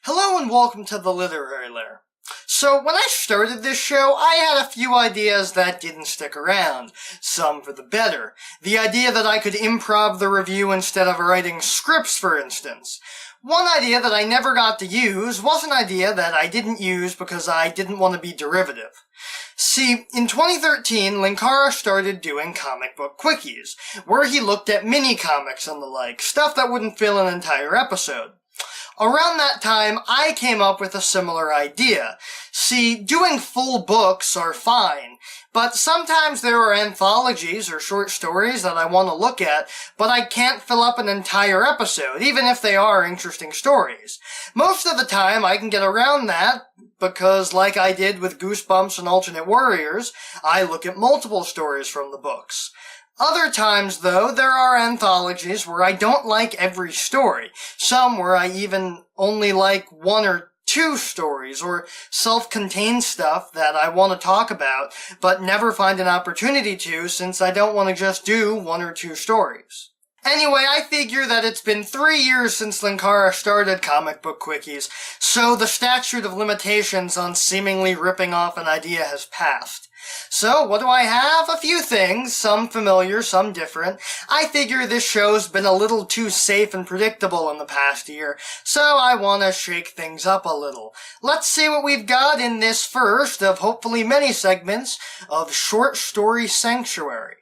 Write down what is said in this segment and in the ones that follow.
Hello and welcome to the Literary Lair. So when I started this show, I had a few ideas that didn't stick around, some for the better. The idea that I could improv the review instead of writing scripts, for instance. One idea that I never got to use was an idea that I didn't use because I didn't want to be derivative. See, in 2013, Linkara started doing comic book quickies, where he looked at mini-comics and the like, stuff that wouldn't fill an entire episode. Around that time, I came up with a similar idea. See, doing full books are fine, but sometimes there are anthologies or short stories that I want to look at, but I can't fill up an entire episode, even if they are interesting stories. Most of the time, I can get around that because, like I did with Goosebumps and Alternate Warriors, I look at multiple stories from the books. Other times, though, there are anthologies where I don't like every story, some where I even only like one or two stories, or self-contained stuff that I want to talk about, but never find an opportunity to since I don't want to just do one or two stories. Anyway, I figure that it's been 3 years since Linkara started comic book quickies, so the statute of limitations on seemingly ripping off an idea has passed. So, what do I have? A few things, some familiar, some different. I figure this show's been a little too safe and predictable in the past year, so I want to shake things up a little. Let's see what we've got in this first of hopefully many segments of Short Story Sanctuary.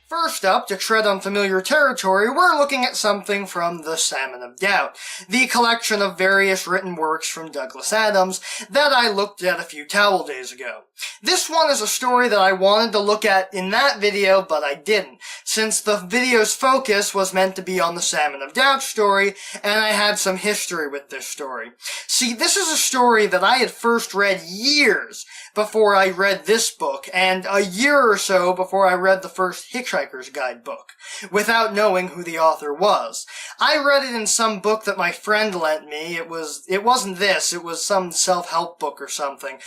First up, to tread on familiar territory, we're looking at something from The Salmon of Doubt, the collection of various written works from Douglas Adams that I looked at a few towel days ago. This one is a story that I wanted to look at in that video, but I didn't, since the video's focus was meant to be on the Salmon of Doubt story, and I had some history with this story. See, this is a story that I had first read years before I read this book, and a year or so before I read the first Hitchhiker's Guide book, without knowing who the author was. I read it in some book that my friend lent me. It wasn't this, it was some self-help book or something.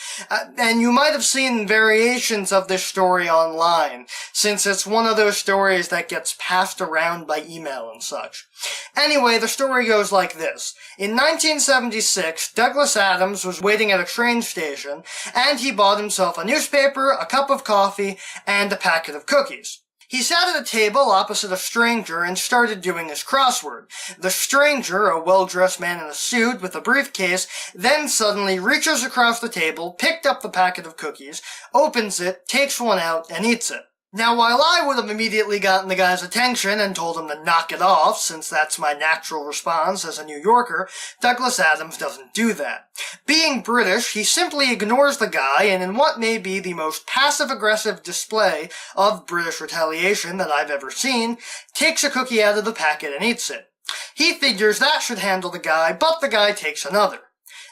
And you might have seen variations of this story online, since it's one of those stories that gets passed around by email and such. Anyway, the story goes like this. In 1976, Douglas Adams was waiting at a train station, and he bought himself a newspaper, a cup of coffee, and a packet of cookies. He sat at a table opposite a stranger and started doing his crossword. The stranger, a well-dressed man in a suit with a briefcase, then suddenly reaches across the table, picked up the packet of cookies, opens it, takes one out, and eats it. Now, while I would have immediately gotten the guy's attention and told him to knock it off, since that's my natural response as a New Yorker, Douglas Adams doesn't do that. Being British, he simply ignores the guy, and in what may be the most passive-aggressive display of British retaliation that I've ever seen, takes a cookie out of the packet and eats it. He figures that should handle the guy, but the guy takes another.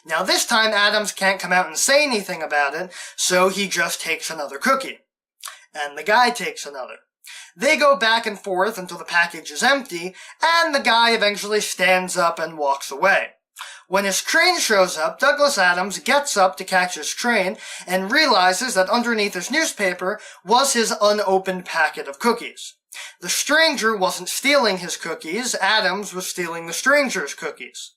Now, this time Adams can't come out and say anything about it, so he just takes another cookie. And the guy takes another. They go back and forth until the package is empty, and the guy eventually stands up and walks away. When his train shows up, Douglas Adams gets up to catch his train and realizes that underneath his newspaper was his unopened packet of cookies. The stranger wasn't stealing his cookies, Adams was stealing the stranger's cookies.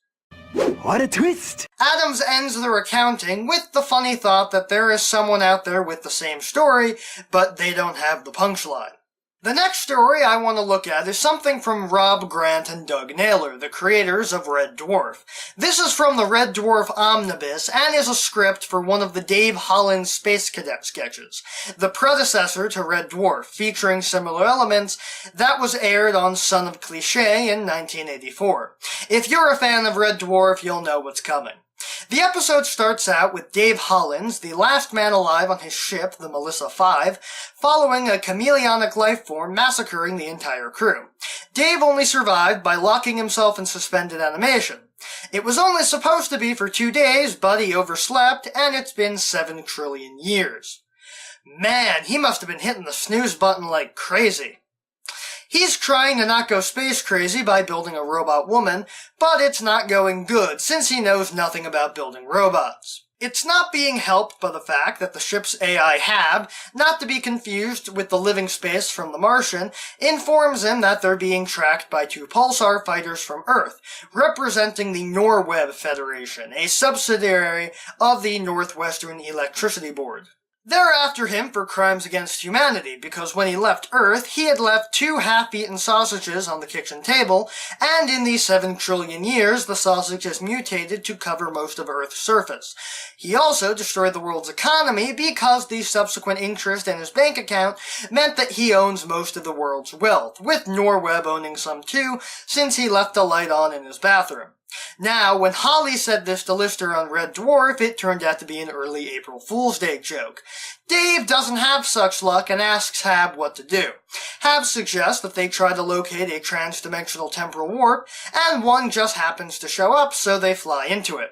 What a twist! Adams ends the recounting with the funny thought that there is someone out there with the same story, but they don't have the punchline. The next story I want to look at is something from Rob Grant and Doug Naylor, the creators of Red Dwarf. This is from the Red Dwarf Omnibus and is a script for one of the Dave Hollins Space Cadet sketches, the predecessor to Red Dwarf, featuring similar elements that was aired on Son of Cliché in 1984. If you're a fan of Red Dwarf, you'll know what's coming. The episode starts out with Dave Hollins, the last man alive on his ship, the Melissa 5, following a chameleonic life form massacring the entire crew. Dave only survived by locking himself in suspended animation. It was only supposed to be for 2 days, but he overslept, and it's been 7 trillion years. Man, he must have been hitting the snooze button like crazy. He's trying to not go space crazy by building a robot woman, but it's not going good since he knows nothing about building robots. It's not being helped by the fact that the ship's AI Hab, not to be confused with the living space from The Martian, informs him that they're being tracked by 2 pulsar fighters from Earth, representing the Norweb Federation, a subsidiary of the Northwestern Electricity Board. They're after him for crimes against humanity, because when he left Earth, he had left 2 half-eaten sausages on the kitchen table, and in these 7 trillion years, the sausage has mutated to cover most of Earth's surface. He also destroyed the world's economy because the subsequent interest in his bank account meant that he owns most of the world's wealth, with Norweb owning some too, since he left the light on in his bathroom. Now, when Holly said this to Lister on Red Dwarf, it turned out to be an early April Fool's Day joke. Dave doesn't have such luck and asks Hab what to do. Hab suggests that they try to locate a trans-dimensional temporal warp, and one just happens to show up, so they fly into it.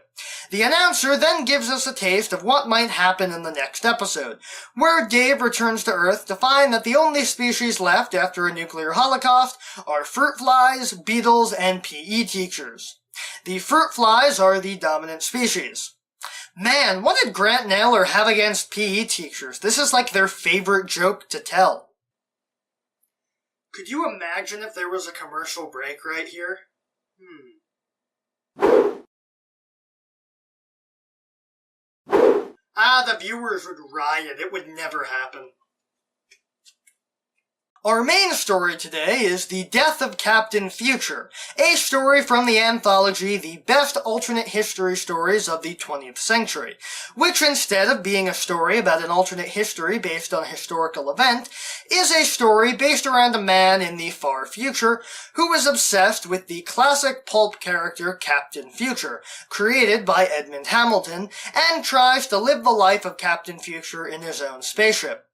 The announcer then gives us a taste of what might happen in the next episode, where Dave returns to Earth to find that the only species left after a nuclear holocaust are fruit flies, beetles, and PE teachers. The fruit flies are the dominant species. Man, what did Grant and Naylor have against PE teachers? This is like their favorite joke to tell. Could you imagine if there was a commercial break right here? The viewers would riot. It would never happen. Our main story today is The Death of Captain Future, a story from the anthology The Best Alternate History Stories of the 20th Century, which instead of being a story about an alternate history based on a historical event, is a story based around a man in the far future who is obsessed with the classic pulp character Captain Future, created by Edmund Hamilton, and tries to live the life of Captain Future in his own spaceship.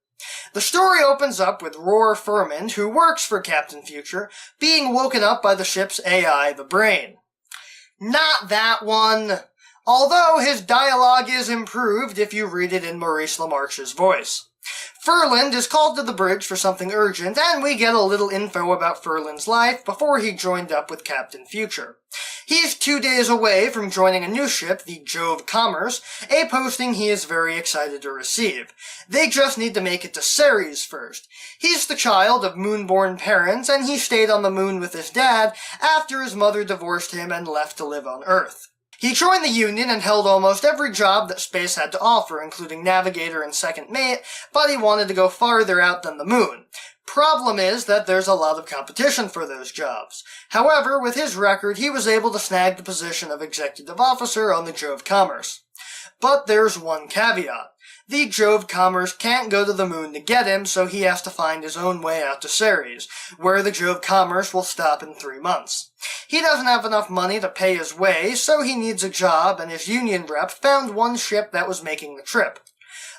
The story opens up with Roar Furman, who works for Captain Future, being woken up by the ship's AI, the Brain. Not that one, although his dialogue is improved if you read it in Maurice LaMarche's voice. Furland is called to the bridge for something urgent, and we get a little info about Furland's life before he joined up with Captain Future. He's 2 days away from joining a new ship, the Jove Commerce, a posting he is very excited to receive. They just need to make it to Ceres first. He's the child of moon-born parents, and he stayed on the moon with his dad after his mother divorced him and left to live on Earth. He joined the Union and held almost every job that space had to offer, including navigator and second mate, but he wanted to go farther out than the moon. Problem is that there's a lot of competition for those jobs. However, with his record, he was able to snag the position of executive officer on the Jove Commerce. But there's one caveat. The Jove Commerce can't go to the moon to get him, so he has to find his own way out to Ceres, where the Jove Commerce will stop in 3 months. He doesn't have enough money to pay his way, so he needs a job, and his union rep found one ship that was making the trip.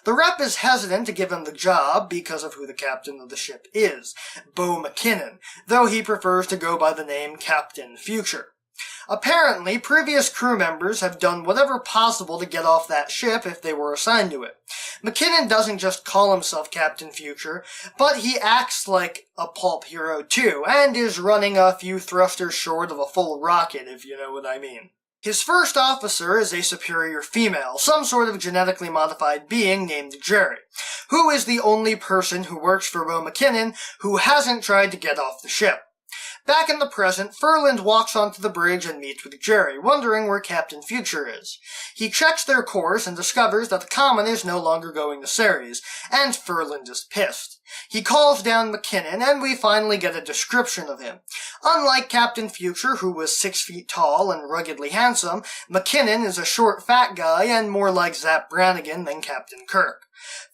The rep is hesitant to give him the job because of who the captain of the ship is, Bo McKinnon, though he prefers to go by the name Captain Future. Apparently, previous crew members have done whatever possible to get off that ship if they were assigned to it. McKinnon doesn't just call himself Captain Future, but he acts like a pulp hero too, and is running a few thrusters short of a full rocket, if you know what I mean. His first officer is a superior female, some sort of genetically modified being named Jerry, who is the only person who works for Bo McKinnon who hasn't tried to get off the ship. Back in the present, Furland walks onto the bridge and meets with Jerry, wondering where Captain Future is. He checks their course and discovers that the Common is no longer going to Ceres, and Furland is pissed. He calls down McKinnon, and we finally get a description of him. Unlike Captain Future, who was 6 feet tall and ruggedly handsome, McKinnon is a short, fat guy and more like Zap Brannigan than Captain Kirk.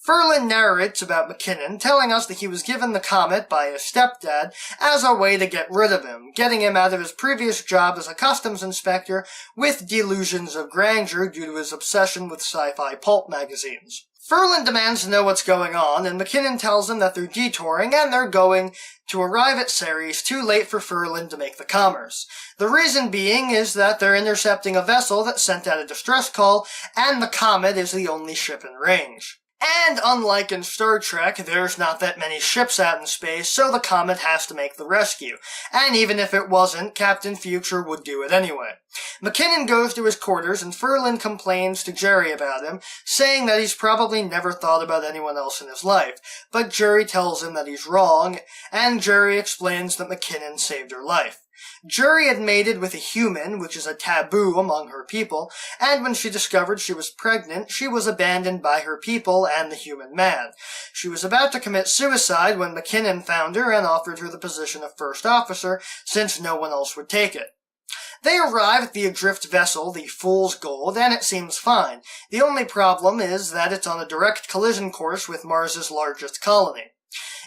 Ferlin narrates about McKinnon, telling us that he was given the comet by his stepdad as a way to get rid of him, getting him out of his previous job as a customs inspector with delusions of grandeur due to his obsession with sci-fi pulp magazines. Ferlin demands to know what's going on, and McKinnon tells him that they're detouring and they're going to arrive at Ceres too late for Ferlin to make the commerce. The reason being is that they're intercepting a vessel that sent out a distress call, and the comet is the only ship in range. And unlike in Star Trek, there's not that many ships out in space, so the comet has to make the rescue. And even if it wasn't, Captain Future would do it anyway. McKinnon goes to his quarters and Ferlin complains to Jerry about him, saying that he's probably never thought about anyone else in his life. But Jerry tells him that he's wrong, and Jerry explains that McKinnon saved her life. Jerry had mated with a human, which is a taboo among her people, and when she discovered she was pregnant, she was abandoned by her people and the human man. She was about to commit suicide when McKinnon found her and offered her the position of first officer, since no one else would take it. They arrive at the adrift vessel, the Fool's Gold, and it seems fine. The only problem is that it's on a direct collision course with Mars's largest colony.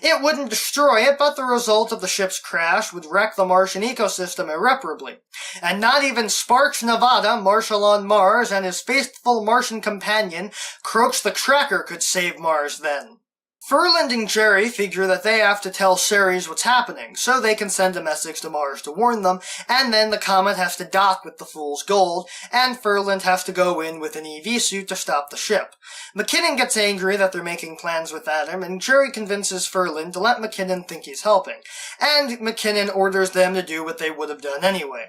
It wouldn't destroy it, but the result of the ship's crash would wreck the Martian ecosystem irreparably. And not even Sparks Nevada, Marshal on Mars, and his faithful Martian companion, Croaks the Tracker, could save Mars then. Ferland and Jerry figure that they have to tell Ceres what's happening, so they can send a message to Mars to warn them, and then the comet has to dock with the Fool's Gold, and Ferland has to go in with an EV suit to stop the ship. McKinnon gets angry that they're making plans with Adam, and Jerry convinces Ferland to let McKinnon think he's helping, and McKinnon orders them to do what they would have done anyway.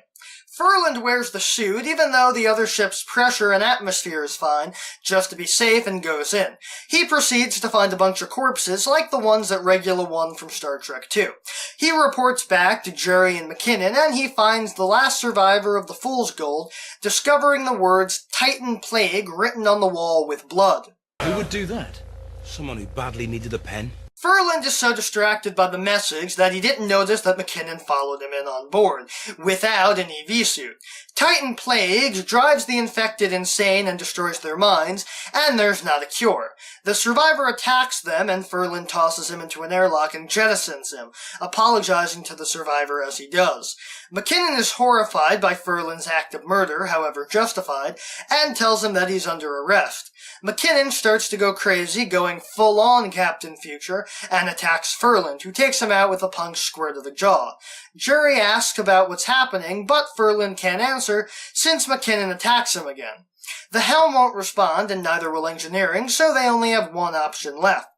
Ferland wears the suit, even though the other ship's pressure and atmosphere is fine, just to be safe, and goes in. He proceeds to find a bunch of corpses, like the ones at Regula 1 from Star Trek 2. He reports back to Jerry and McKinnon, and he finds the last survivor of the Fool's Gold, discovering the words Titan Plague written on the wall with blood. Who would do that? Someone who badly needed a pen? Ferland is so distracted by the message that he didn't notice that McKinnon followed him in on board, without an EV suit. Titan Plague drives the infected insane and destroys their minds, and there's not a cure. The survivor attacks them, and Ferland tosses him into an airlock and jettisons him, apologizing to the survivor as he does. McKinnon is horrified by Ferland's act of murder, however justified, and tells him that he's under arrest. McKinnon starts to go crazy, going full-on Captain Future, and attacks Ferland, who takes him out with a punch square to the jaw. Jerry asks about what's happening, but Ferland can't answer, since McKinnon attacks him again. The helm won't respond, and neither will engineering, so they only have one option left.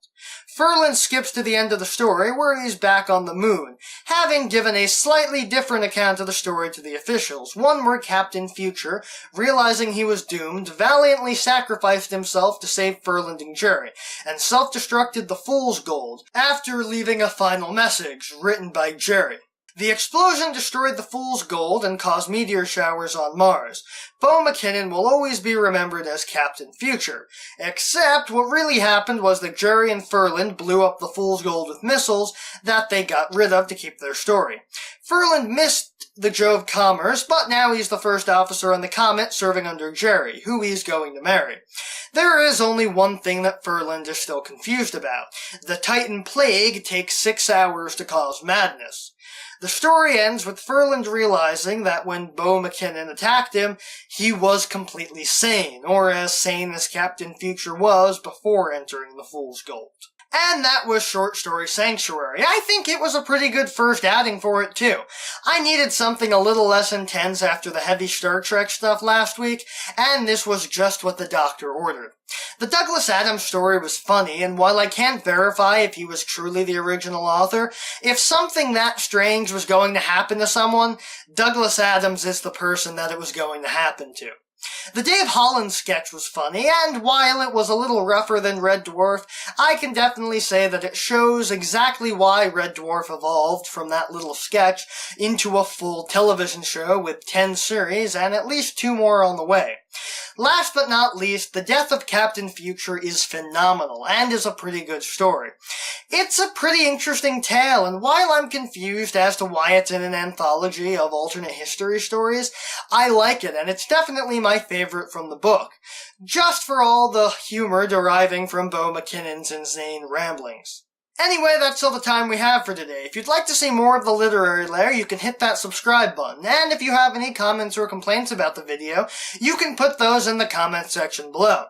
Ferland skips to the end of the story, where he's back on the moon, having given a slightly different account of the story to the officials, one where Captain Future, realizing he was doomed, valiantly sacrificed himself to save Ferland and Jerry, and self-destructed the Fool's Gold, after leaving a final message, written by Jerry. The explosion destroyed the Fool's Gold and caused meteor showers on Mars. Bo McKinnon will always be remembered as Captain Future. Except what really happened was that Jerry and Ferland blew up the Fool's Gold with missiles that they got rid of to keep their story. Ferland missed the Jove Commerce, but now he's the first officer on the Comet serving under Jerry, who he's going to marry. There is only one thing that Ferland is still confused about. The Titan Plague takes 6 hours to cause madness. The story ends with Ferland realizing that when Bo McKinnon attacked him, he was completely sane, or as sane as Captain Future was before entering the Fool's Gold. And that was Short Story Sanctuary. I think it was a pretty good first outing for it, too. I needed something a little less intense after the heavy Star Trek stuff last week, and this was just what the doctor ordered. The Douglas Adams story was funny, and while I can't verify if he was truly the original author, if something that strange was going to happen to someone, Douglas Adams is the person that it was going to happen to. The Dave Holland sketch was funny, and while it was a little rougher than Red Dwarf, I can definitely say that it shows exactly why Red Dwarf evolved from that little sketch into a full television show with 10 series and at least 2 more on the way. Last but not least, the death of Captain Future is phenomenal, and is a pretty good story. It's a pretty interesting tale, and while I'm confused as to why it's in an anthology of alternate history stories, I like it, and it's definitely my favorite from the book, just for all the humor deriving from Beau McKinnon's insane ramblings. Anyway, that's all the time we have for today. If you'd like to see more of the Literary Lair, you can hit that subscribe button, and if you have any comments or complaints about the video, you can put those in the comment section below.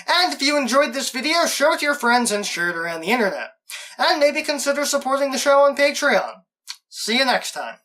And if you enjoyed this video, share it with your friends and share it around the internet. And maybe consider supporting the show on Patreon. See you next time.